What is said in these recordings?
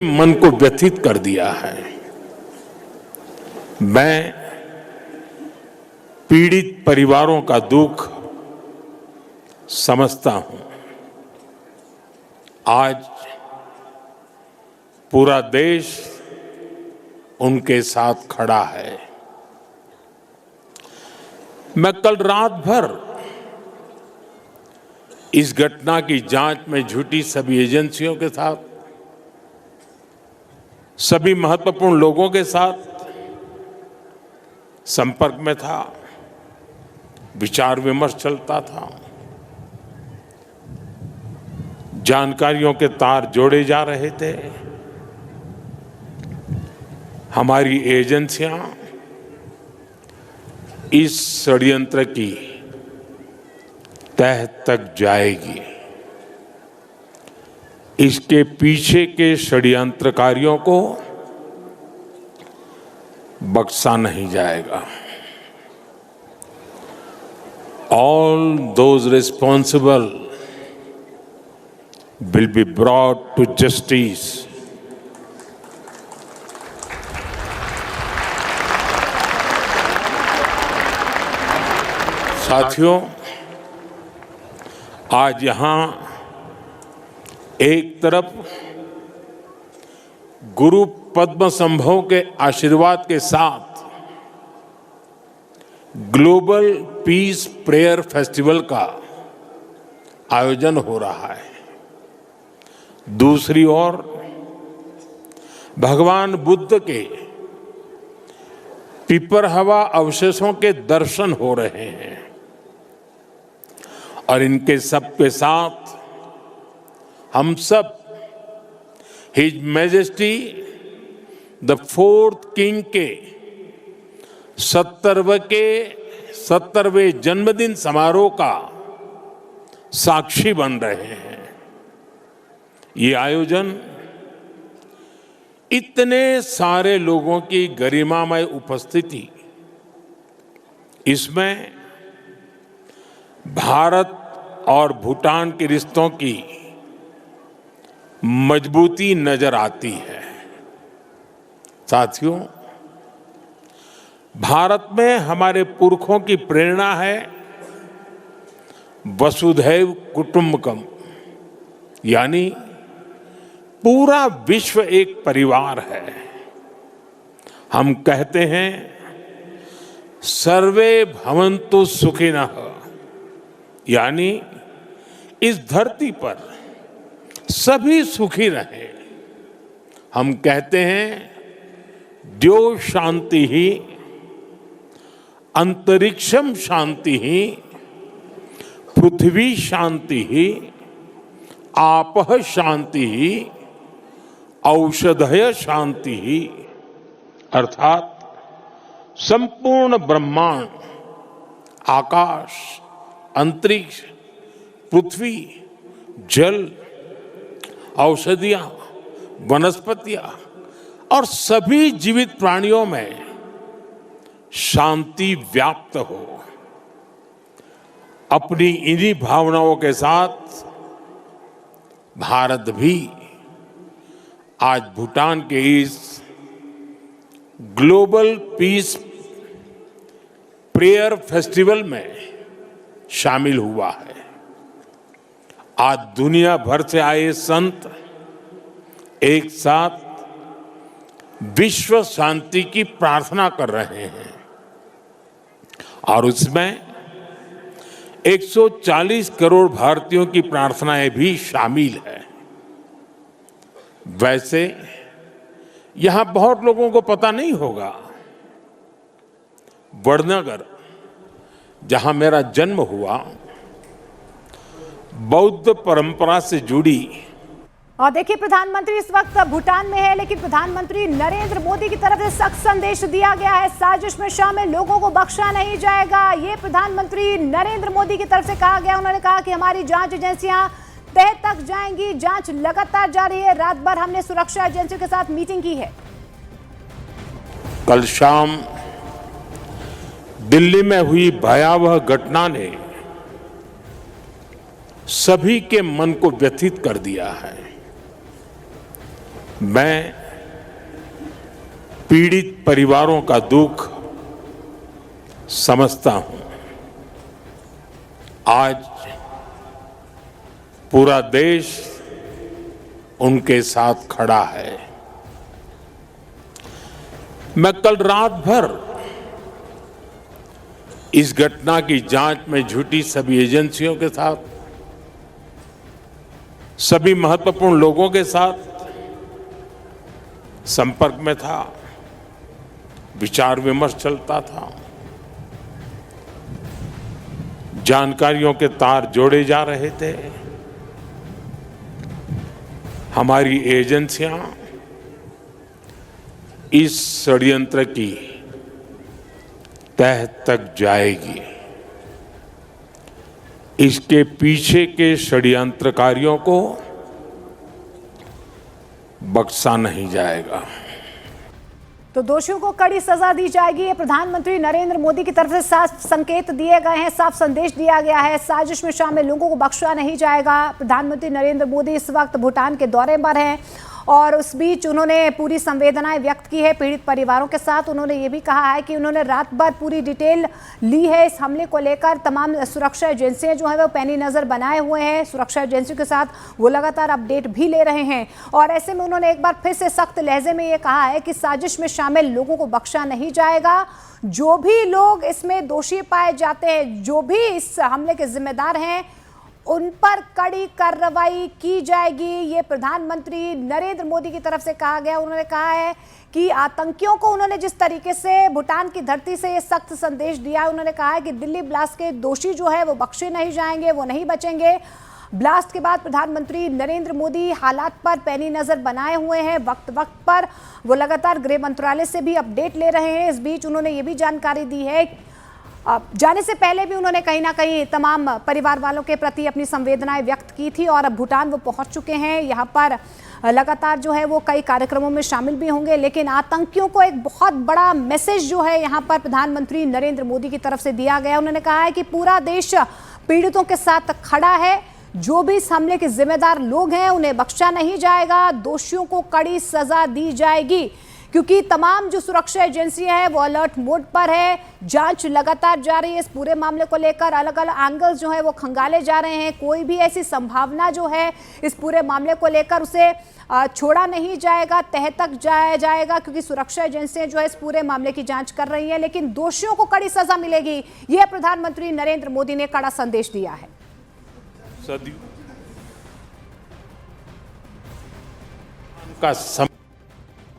मन को व्यथित कर दिया है। मैं पीड़ित परिवारों का दुख समझता हूं। आज पूरा देश उनके साथ खड़ा है। मैं कल रात भर इस घटना की जांच में जुटी सभी एजेंसियों के साथ, सभी महत्वपूर्ण लोगों के साथ संपर्क में था, विचार विमर्श चलता था, जानकारियों के तार जोड़े जा रहे थे। हमारी एजेंसियां इस षड्यंत्र की तह तक जाएगी। इसके पीछे के षड्यंत्रकारियों को बख्शा नहीं जाएगा। All those responsible will be brought to justice. साथियों, आज यहां एक तरफ गुरु पद्म संभव के आशीर्वाद के साथ ग्लोबल पीस प्रेयर फेस्टिवल का आयोजन हो रहा है, दूसरी ओर भगवान बुद्ध के पिपरहवा अवशेषों के दर्शन हो रहे हैं और इनके सब के साथ हम सब his majesty the fourth king के 70वें जन्मदिन समारोह का साक्षी बन रहे हैं। ये आयोजन इतने सारे लोगों की गरिमामय उपस्थिति, इसमें भारत और भूटान के रिश्तों की मजबूती नजर आती है। साथियों, भारत में हमारे पुरखों की प्रेरणा है वसुधैव कुटुंबकम, यानी पूरा विश्व एक परिवार है। हम कहते हैं सर्वे भवन्तु सुखिनः, यानी इस धरती पर सभी सुखी रहे। हम कहते हैं द्यो शांति ही, अंतरिक्षम शांति ही, पृथ्वी शांति ही, आपः शांति ही, औषधय शांति ही, अर्थात संपूर्ण ब्रह्मांड, आकाश, अंतरिक्ष, पृथ्वी, जल, औषधियां, वनस्पतियां और सभी जीवित प्राणियों में शांति व्याप्त हो। अपनी इन्हीं भावनाओं के साथ भारत भी आज भूटान के इस ग्लोबल पीस प्रेयर फेस्टिवल में शामिल हुआ है। आज दुनिया भर से आए संत एक साथ विश्व शांति की प्रार्थना कर रहे हैं और उसमें 140 करोड़ भारतीयों की प्रार्थनाएं भी शामिल है। वैसे यहां बहुत लोगों को पता नहीं होगा, वडनगर, जहां मेरा जन्म हुआ, बौद्ध परंपरा से जुड़ी। और देखिए, प्रधानमंत्री इस वक्त भूटान में है, लेकिन प्रधानमंत्री नरेंद्र मोदी की तरफ से सख्त संदेश दिया गया है, साजिश में शामिल लोगों को बख्शा नहीं जाएगा। ये प्रधानमंत्री नरेंद्र मोदी की तरफ से कहा गया। उन्होंने कहा कि हमारी जांच एजेंसियां तह तक जाएंगी, जांच लगातार जारी है। रात भर हमने सुरक्षा एजेंसियों के साथ मीटिंग की है। कल शाम दिल्ली में हुई भयावह घटना ने सभी के मन को व्यथित कर दिया है। मैं पीड़ित परिवारों का दुख समझता हूं। आज पूरा देश उनके साथ खड़ा है। मैं कल रात भर इस घटना की जांच में जुटी सभी एजेंसियों के साथ, सभी महत्वपूर्ण लोगों के साथ संपर्क में था, विचार विमर्श चलता था, जानकारियों के तार जोड़े जा रहे थे। हमारी एजेंसियां इस षड्यंत्र की तह तक जाएगी। इसके पीछे के षड्यंत्रकारियों को बख्शा नहीं जाएगा। तो दोषियों को कड़ी सजा दी जाएगी, ये प्रधानमंत्री नरेंद्र मोदी की तरफ से साफ संकेत दिए गए हैं, साफ संदेश दिया गया है। साजिश में शामिल लोगों को बख्शा नहीं जाएगा। प्रधानमंत्री नरेंद्र मोदी इस वक्त भूटान के दौरे पर हैं और उस बीच उन्होंने पूरी संवेदनाएं व्यक्त की है पीड़ित परिवारों के साथ। उन्होंने ये भी कहा है कि उन्होंने रात भर पूरी डिटेल ली है इस हमले को लेकर। तमाम सुरक्षा एजेंसियां जो है वो पैनी नजर बनाए हुए हैं, सुरक्षा एजेंसियों के साथ वो लगातार अपडेट भी ले रहे हैं। और ऐसे में उन्होंने एक बार फिर से सख्त लहजे में ये कहा है कि साजिश में शामिल लोगों को बख्शा नहीं जाएगा। जो भी लोग इसमें दोषी पाए जाते हैं, जो भी इस हमले के जिम्मेदार हैं, उन पर कड़ी कार्रवाई की जाएगी। ये प्रधानमंत्री नरेंद्र मोदी की तरफ से कहा गया। उन्होंने कहा है कि आतंकियों को उन्होंने जिस तरीके से भूटान की धरती से ये सख्त संदेश दिया, उन्होंने कहा है कि दिल्ली ब्लास्ट के दोषी जो है वो बख्शे नहीं जाएंगे, वो नहीं बचेंगे। ब्लास्ट के बाद प्रधानमंत्री नरेंद्र मोदी हालात पर पैनी नजर बनाए हुए हैं। वक्त वक्त पर वो लगातार गृह मंत्रालय से भी अपडेट ले रहे हैं। इस बीच उन्होंने ये भी जानकारी दी है, जाने से पहले भी उन्होंने कहीं ना कहीं तमाम परिवार वालों के प्रति अपनी संवेदनाएं व्यक्त की थी और अब भूटान वो पहुंच चुके हैं। यहाँ पर लगातार जो है वो कई कार्यक्रमों में शामिल भी होंगे। लेकिन आतंकियों को एक बहुत बड़ा मैसेज जो है यहाँ पर प्रधानमंत्री नरेंद्र मोदी की तरफ से दिया गया। उन्होंने कहा है कि पूरा देश पीड़ितों के साथ खड़ा है। जो भी इस हमले के जिम्मेदार लोग हैं उन्हें बख्शा नहीं जाएगा। दोषियों को कड़ी सजा दी जाएगी, क्योंकि तमाम जो सुरक्षा एजेंसियां हैं वो अलर्ट मोड पर है। जांच लगातार जारी है इस पूरे मामले को लेकर। अलग अलग एंगल्स जो है वो खंगाले जा रहे हैं। कोई भी ऐसी संभावना जो है इस पूरे मामले को लेकर उसे छोड़ा नहीं जाएगा, तह तक जाया जाएगा, क्योंकि सुरक्षा एजेंसियां जो है इस पूरे मामले की जांच कर रही हैं। लेकिन दोषियों को कड़ी सजा मिलेगी, यह प्रधानमंत्री नरेंद्र मोदी ने कड़ा संदेश दिया है।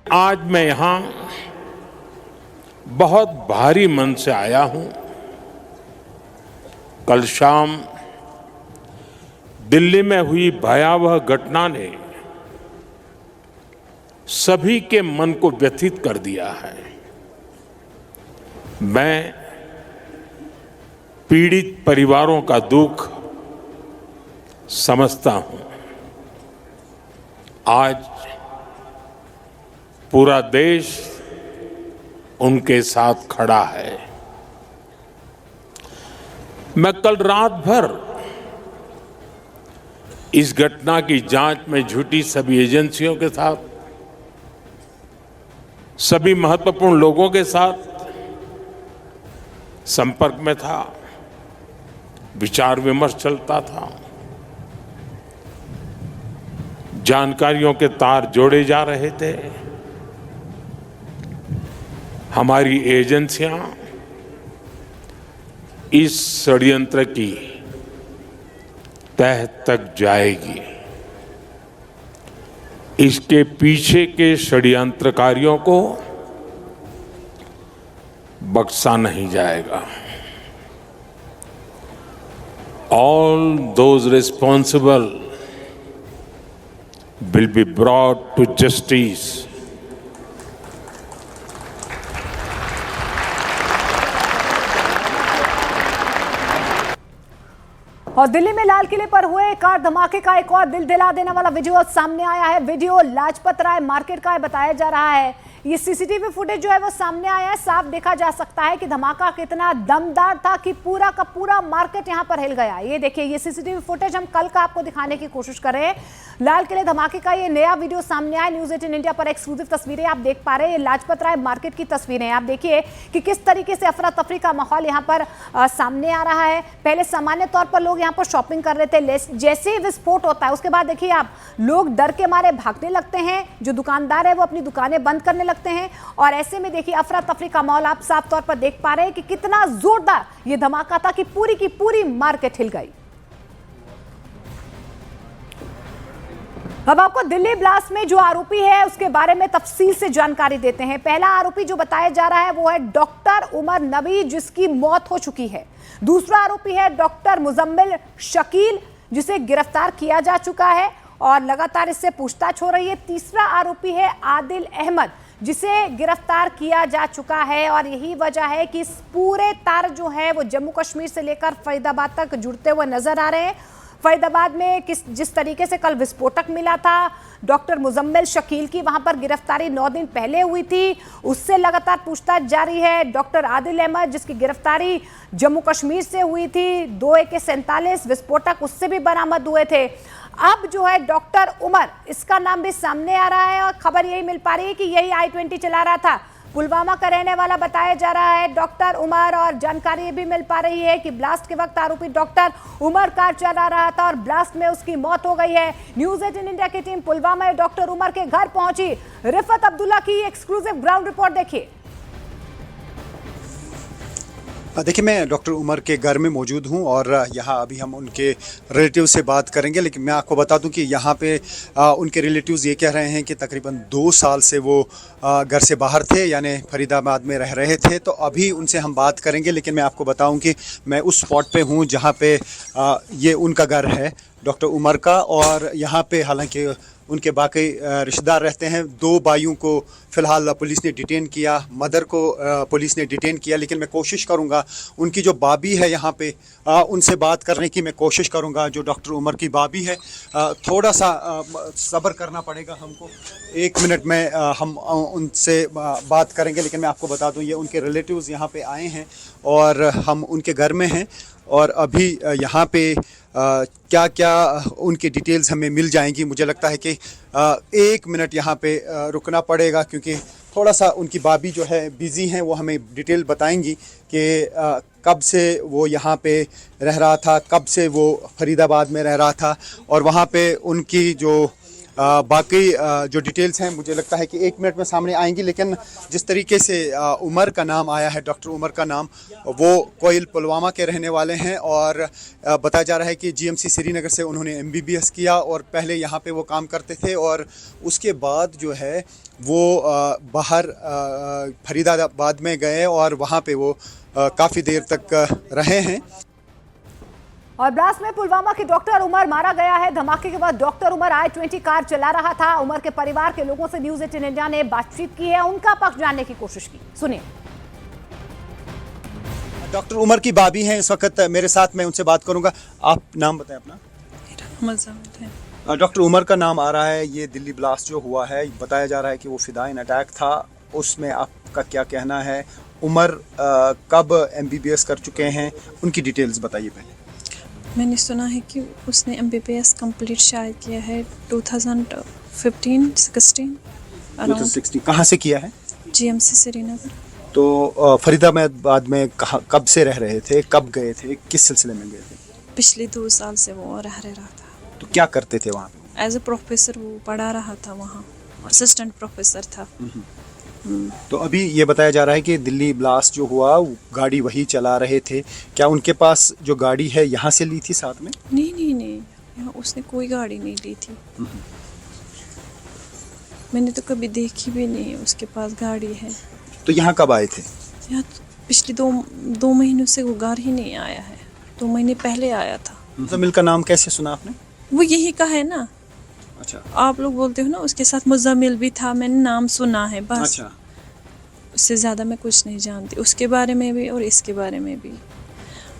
आज मैं यहां बहुत भारी मन से आया हूं। कल शाम दिल्ली में हुई भयावह घटना ने सभी के मन को व्यथित कर दिया है। मैं पीड़ित परिवारों का दुख समझता हूं। आज पूरा देश उनके साथ खड़ा है। मैं कल रात भर इस घटना की जांच में जुटी सभी एजेंसियों के साथ, सभी महत्वपूर्ण लोगों के साथ संपर्क में था, विचार विमर्श चलता था, जानकारियों के तार जोड़े जा रहे थे। हमारी एजेंसियां इस षड्यंत्र की तह तक जाएगी। इसके पीछे के षड्यंत्रकारियों को बख्शा नहीं जाएगा। All those responsible will be brought to justice. और दिल्ली में लाल किले पर हुए कार धमाके का एक और दिल दिला देने वाला वीडियो सामने आया है। वीडियो लाजपत राय मार्केट का बताया जा रहा है। ये सीसीटीवी फुटेज जो है वो सामने आया है। साफ देखा जा सकता है कि धमाका कितना दमदार था कि पूरा का पूरा मार्केट यहां पर हिल गया। ये देखिए, ये सीसीटीवी फुटेज हम कल का आपको दिखाने की कोशिश कर रहे हैं। लाल किले धमाके का ये नया वीडियो सामने आया। न्यूज़ 18 इंडिया पर एक्सक्लूसिव तस्वीरें आप देख पा रहे हैं। ये लाजपत राय मार्केट की तस्वीरें हैं। आप देखिए कि किस तरीके से अफरा तफरी का माहौल यहाँ पर सामने आ रहा है। पहले सामान्य तौर पर लोग यहाँ पर शॉपिंग कर रहे थे, जैसे ही विस्फोट होता है उसके बाद देखिए आप, लोग डर के मारे भागने लगते हैं। जो दुकानदार है वो अपनी दुकानें बंद करने लगते हैं और ऐसे में देखिए अफरा तफरी का माहौल आप साफ तौर पर देख पा रहे हैं कि कितना जोरदार ये धमाका था कि पूरी की पूरी मार्केट हिल गई। अब आपको दिल्ली ब्लास्ट में जो आरोपी है उसके बारे में तफसील से जानकारी देते हैं। पहला आरोपी जो बताया जा रहा है वो है डॉक्टर उमर नबी, जिसकी मौत हो चुकी है। दूसरा आरोपी है डॉक्टर मुजम्मिल शकील, जिसे गिरफ्तार किया जा चुका है और लगातार इससे पूछताछ हो रही है। तीसरा आरोपी है आदिल अहमद, जिसे गिरफ्तार किया जा चुका है और यही वजह है कि इस पूरे तार जो है वो जम्मू कश्मीर से लेकर फरीदाबाद तक जुड़ते हुए नजर आ रहे हैं। फरीदाबाद में जिस तरीके से कल विस्फोटक मिला था डॉक्टर मुजम्मिल शकील की, वहां पर गिरफ्तारी 9 दिन पहले हुई थी, उससे लगातार पूछताछ जारी है। डॉक्टर आदिल अहमद, जिसकी गिरफ्तारी जम्मू कश्मीर से हुई थी, 2 AK-47 विस्फोटक उससे भी बरामद हुए थे। अब जो है डॉक्टर उमर, इसका नाम भी सामने आ रहा है और खबर यही मिल पा रही है कि यही I-20 चला रहा था, पुलवामा का रहने वाला बताया जा रहा है डॉक्टर उमर। और जानकारी ये भी मिल पा रही है कि ब्लास्ट के वक्त आरोपी डॉक्टर उमर कार चला रहा था और ब्लास्ट में उसकी मौत हो गई है। न्यूज़ 18 इंडिया की टीम पुलवामा में डॉक्टर उमर के घर पहुंची। रिफत अब्दुल्ला की एक्सक्लूसिव ग्राउंड रिपोर्ट देखिए। देखिए, मैं डॉक्टर उमर के घर में मौजूद हूं और यहाँ अभी हम उनके रिलेटिव से बात करेंगे। लेकिन मैं आपको बता दूं कि यहाँ पे उनके रिलेटिव्स ये कह रहे हैं कि तकरीबन 2 साल से वो घर से बाहर थे, यानी फरीदाबाद में रह रहे थे। तो अभी उनसे हम बात करेंगे। लेकिन मैं आपको बताऊं कि मैं उस स्पॉट पे हूँ जहाँ पे ये उनका घर है डॉक्टर उमर का, और यहाँ पे हालांकि उनके बाकी रिश्तेदार रहते हैं। 2 भाइयों को फ़िलहाल पुलिस ने डिटेन किया, मदर को पुलिस ने डिटेन किया। लेकिन मैं कोशिश करूंगा, उनकी जो बाबी है यहाँ पे, उनसे बात करने की मैं कोशिश करूंगा। जो डॉक्टर उमर की बाबी है, थोड़ा सा सब्र करना पड़ेगा हमको। 1 मिनट में हम उनसे बात करेंगे। लेकिन मैं आपको बता दूं, ये उनके रिलेटिव्स यहाँ पे आए हैं और हम उनके घर में हैं और अभी यहाँ पे क्या क्या उनकी डिटेल्स हमें मिल जाएंगी। मुझे लगता है कि 1 मिनट यहाँ पे रुकना पड़ेगा, क्योंकि थोड़ा सा उनकी बाबी जो है बिज़ी हैं। वो हमें डिटेल बताएंगी कि कब से वो यहाँ पे रह रहा था, कब से वो फरीदाबाद में रह रहा था, और वहाँ पे उनकी जो बाकी जो डिटेल्स हैं मुझे लगता है कि 1 मिनट में सामने आएंगी। लेकिन जिस तरीके से उमर का नाम आया है, डॉक्टर उमर का नाम, वो कोयल पुलवामा के रहने वाले हैं और बताया जा रहा है कि GMC श्रीनगर से उन्होंने MBBS किया और पहले यहाँ पे वो काम करते थे और उसके बाद जो है वो बाहर फरीदाबाद में गए और वहाँ पे वो काफ़ी देर तक रहे हैं। और ब्लास्ट में पुलवामा के डॉक्टर उमर मारा गया है। धमाके के बाद डॉक्टर उमर I-20 कार चला रहा था। उमर के परिवार के लोगों से न्यूज़ 18 इंडिया ने बातचीत की है, उनका पक्ष जानने की कोशिश की। सुनिए। डॉक्टर उमर की बाबी हैं इस वक्त मेरे साथ, मैं उनसे बात करूंगा। आप नाम बताएं अपना। डॉक्टर उमर का नाम आ रहा है। ये दिल्ली ब्लास्ट जो हुआ है, बताया जा रहा है कि वो फिदाइन अटैक था, उसमें आपका क्या कहना है? उमर कब MBBS कर चुके हैं, उनकी डिटेल्स बताइए पहले। मैंने सुना है कि उसने MBBS कंप्लीट शायद किया है 2015-16 कहाँ से किया है? GMC श्रीनगर। तो फरीदाबाद में कब से रह रहे थे, कब गए थे, किस सिलसिले में गए थे? पिछले 2 साल से वो रह रहा था। तो क्या करते थे वहाँ पे? एज ए प्रोफेसर वो पढ़ा रहा था वहाँ, असिस्टेंट प्रोफेसर था। तो अभी ये बताया जा रहा है कि दिल्ली ब्लास्ट जो हुआ, गाड़ी वही चला रहे थे। क्या उनके पास जो गाड़ी है यहाँ से ली थी साथ में? नहीं, यहाँ उसने कोई गाड़ी नहीं ली थी। मैंने तो कभी देखी भी नहीं उसके पास गाड़ी है। तो यहाँ कब आए थे? यहाँ पिछले 2 महीनों से वो घर ही नहीं आया है। 2 महीने पहले आया था। मुजम्मिल का नाम कैसे सुना आपने? वो यही का है ना। अच्छा, आप लोग बोलते हो ना उसके साथ मुजम्मिल भी था, मैंने नाम सुना है बस। अच्छा, उससे ज़्यादा मैं कुछ नहीं जानती उसके बारे में भी और इसके बारे में भी।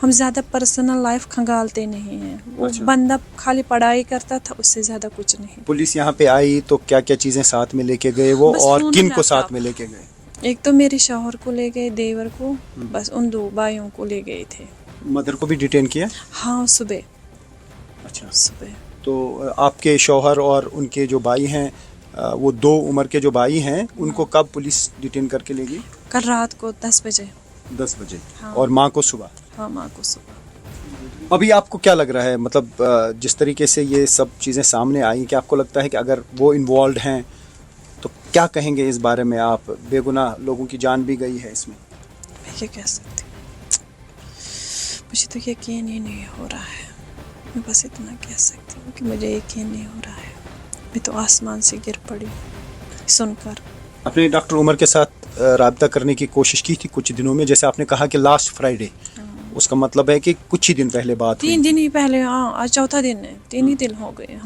हम ज़्यादा पर्सनल लाइफ खंगालते नहीं हैं। वो अच्छा। बंदा खाली पढ़ाई करता था, उससे ज़्यादा कुछ नहीं। पुलिस यहाँ पे आई तो क्या क्या चीजें साथ में लेके गए वो, बस और फोन किन को लैपटॉप। साथ में लेके गए? एक तो मेरे शौहर को ले गए, देवर को, बस उन 2 भाइयों को ले गए थे। मदर को भी डिटेन किया? हाँ, सुबह अच्छा। सुबह। तो आपके शौहर और उनके जो भाई हैं, वो 2 उम्र के जो भाई हैं, उनको कब पुलिस डिटेन करके ले गई? कल रात को 10 बजे। 10 बजे। हाँ। और माँ को सुबह? हाँ, माँ को सुबह। अभी आपको क्या लग रहा है, मतलब जिस तरीके से ये सब चीज़ें सामने आई, क्या आपको लगता है कि अगर वो इन्वॉल्व हैं तो क्या कहेंगे इस बारे में आप? बेगुनाह लोगों की जान भी गई है इसमें। मैं क्या कह सकती हूँ, मुझे तो यकीन ही नहीं हो रहा है। मैं बस इतना कह सकती हूँ कि मुझे यकीन नहीं हो रहा है। मैं तो आसमान से गिर पड़ी सुनकर। आपने डॉक्टर उमर के साथ राब्ता करने की कोशिश की थी कुछ दिनों में, जैसे आपने कहा कि लास्ट फ्राइडे, उसका मतलब है कि कुछ ही दिन पहले बात हुई। 3 दिन ही पहले। हाँ, आज चौथा दिन है, 3 ही दिन हो गए।